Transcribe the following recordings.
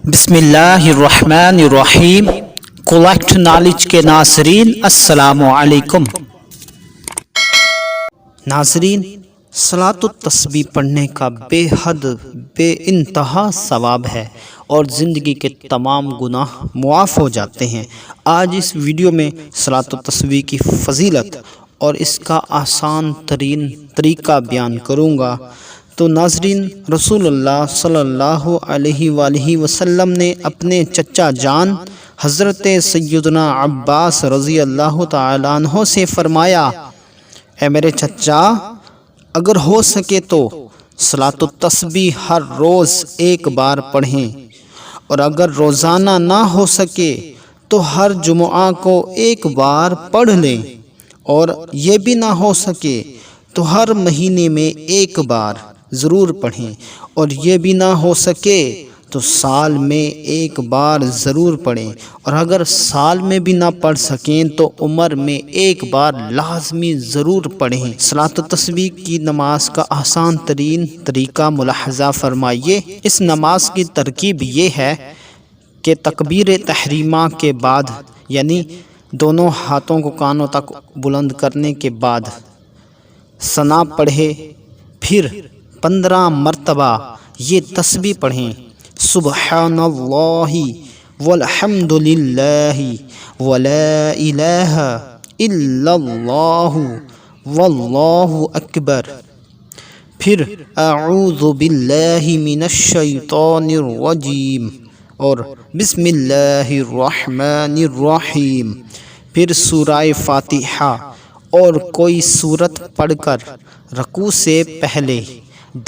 بسم اللہ الرحمن الرحیم۔ کولیکٹ نالج کے ناظرین السلام علیکم۔ ناظرین، صلاۃ التسبیح پڑھنے کا بے حد بے انتہا ثواب ہے اور زندگی کے تمام گناہ معاف ہو جاتے ہیں۔ آج اس ویڈیو میں صلاۃ التسبیح کی فضیلت اور اس کا آسان ترین طریقہ بیان کروں گا۔ تو ناظرین، رسول اللہ صلی اللہ علیہ وآلہ وسلم نے اپنے چچا جان حضرت سیدنا عباس رضی اللہ تعالیٰ عنہ سے فرمایا، اے میرے چچا، اگر ہو سکے تو صلاۃ التسبیح ہر روز ایک بار پڑھیں، اور اگر روزانہ نہ ہو سکے تو ہر جمعہ کو ایک بار پڑھ لیں، اور یہ بھی نہ ہو سکے تو ہر مہینے میں ایک بار ضرور پڑھیں، اور یہ بھی نہ ہو سکے تو سال میں ایک بار ضرور پڑھیں، اور اگر سال میں بھی نہ پڑھ سکیں تو عمر میں ایک بار لازمی ضرور پڑھیں۔ صلاۃ التسبیح کی نماز کا آسان ترین طریقہ ملاحظہ فرمائیے۔ اس نماز کی ترکیب یہ ہے کہ تکبیر تحریمہ کے بعد، یعنی دونوں ہاتھوں کو کانوں تک بلند کرنے کے بعد ثنا پڑھے، پھر 15 مرتبہ یہ تسبیح پڑھیں، سبحان اللہ والحمد للہ ولا الہ الا اللہ واللہ اکبر، پھر اعوذ باللہ من الشیطان الرجیم اور بسم اللہ الرحمن الرحیم، پھر سورہ فاتحہ اور کوئی سورت پڑھ کر رکوع سے پہلے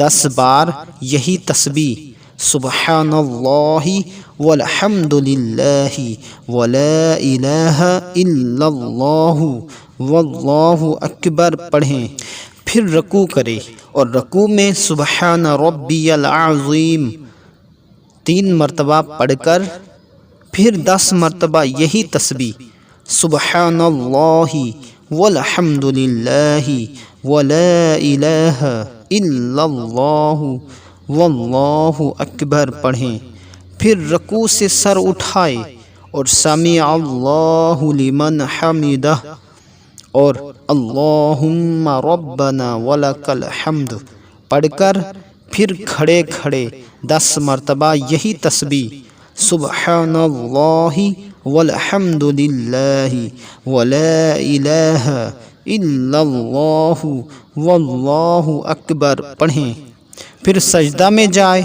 10 بار یہی تسبیح سبحان اللہ والحمد للہ ولا الہ الا اللہ واللہ اکبر پڑھیں، پھر رکوع کریں اور رکوع میں سبحان ربی العظیم 3 مرتبہ پڑھ کر پھر 10 مرتبہ یہی تسبیح سبحان اللہ والحمد للہ ولا الہ الا اللہ واللہ اکبر پڑھیں، پھر رکوع سے سر اٹھائے اور سمع اللہ لمن حمدہ اور اللہم ربنا ولک الحمد پڑھ کر پھر کھڑے کھڑے 10 مرتبہ یہی تسبیح سبحان اللہ والحمد للہ ولا الہ الا اللہ واللہ اکبر پڑھیں، پھر سجدہ میں جائے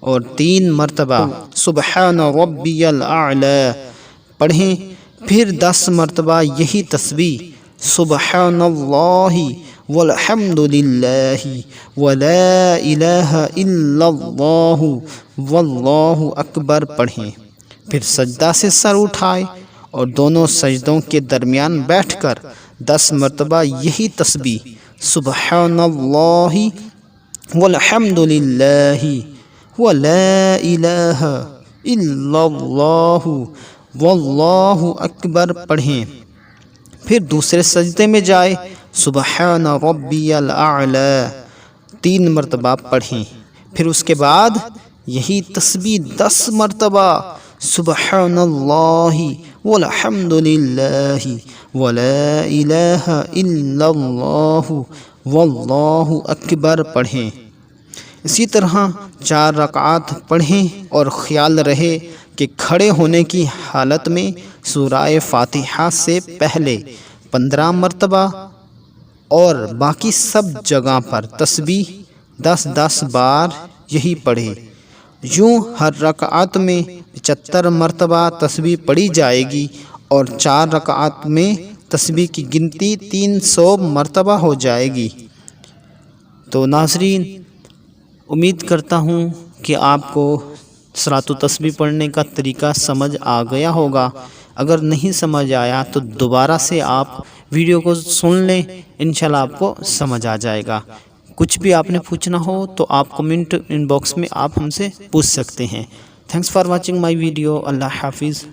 اور 3 مرتبہ سبحان ربی الاعلی پڑھیں، پھر 10 مرتبہ یہی تسبیح سبحان اللہ والحمد للہ ولا الہ الا اللہ واللہ اکبر پڑھیں، پھر سجدہ سے سر اٹھائے اور دونوں سجدوں کے درمیان بیٹھ کر 10 مرتبہ یہی تسبیح سبحان اللہ والحمد للہ ولا الہ الا اللہ واللہ اکبر پڑھیں، پھر دوسرے سجدے میں جائے سبحان ربی الاعلی 3 مرتبہ پڑھیں، پھر اس کے بعد یہی تسبیح 10 مرتبہ سبحان اللہ والحمد للہ ولا الہ الا اللہ واللہ اکبر پڑھیں۔ اسی طرح 4 رکعات پڑھیں اور خیال رہے کہ کھڑے ہونے کی حالت میں سورہ فاتحہ سے پہلے 15 مرتبہ اور باقی سب جگہ پر تسبیح 10 بار یہی پڑھے۔ یوں ہر رکعت میں 75 مرتبہ تسبیح پڑھی جائے گی اور 4 رکعت میں تسبیح کی گنتی 300 مرتبہ ہو جائے گی۔ تو ناظرین، امید کرتا ہوں کہ آپ کو صلاۃ التسبیح پڑھنے کا طریقہ سمجھ آ گیا ہوگا۔ اگر نہیں سمجھ آیا تو دوبارہ سے آپ ویڈیو کو سن لیں، انشاءاللہ آپ کو سمجھ آ جائے گا۔ کچھ بھی آپ نے پوچھنا ہو تو آپ کمنٹ ان باکس میں آپ ہم سے پوچھ سکتے ہیں۔ Thanks for watching my video. اللہ حافظ۔